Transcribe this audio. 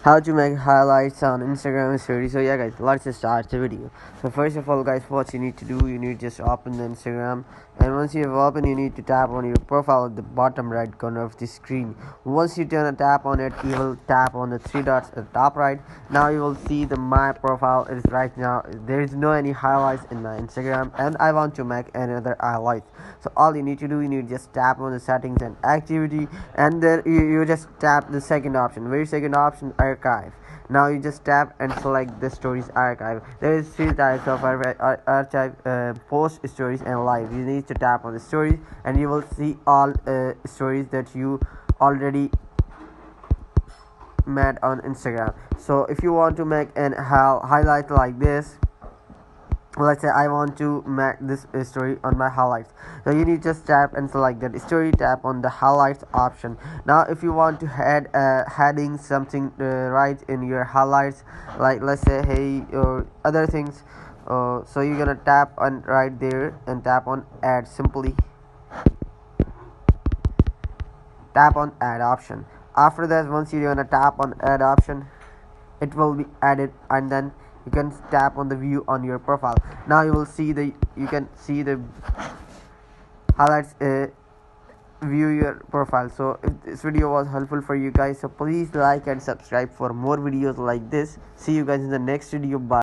how to make highlights on Instagram story. So yeah guys, let's just start the video. So first of all guys, what you need to do, you need to just open the Instagram, and once you have opened, you need to tap on your profile at the bottom right corner of the screen. Once you turn a tap on it, you will tap on the three dots at the top right. Now you will see the my profile is right now. There is no any highlights in my Instagram, and I want to make another highlight. So all you need to do, you need to just tap on the settings and activity, and then you just tap the second option. Very second option, archive. Now you just tap and select the stories archive. There is three types of archive: post, stories, and live. You need to tap on the stories, and you will see all stories that you already made on Instagram. So if you want to make an highlight like this, let's say I want to make this story on my highlights, so you need to just tap and select that story, tap on the highlights option. Now if you want to add heading something right in your highlights, like let's say hey or other things, so you're gonna tap on right there and tap on add. Simply tap on add option. After that, once you're gonna tap on add option, it will be added, and then you can tap on the view on your profile. Now you will see you can see the highlights, view your profile. So if this video was helpful for you guys, so please like and subscribe for more videos like this. See you guys in the next video. Bye.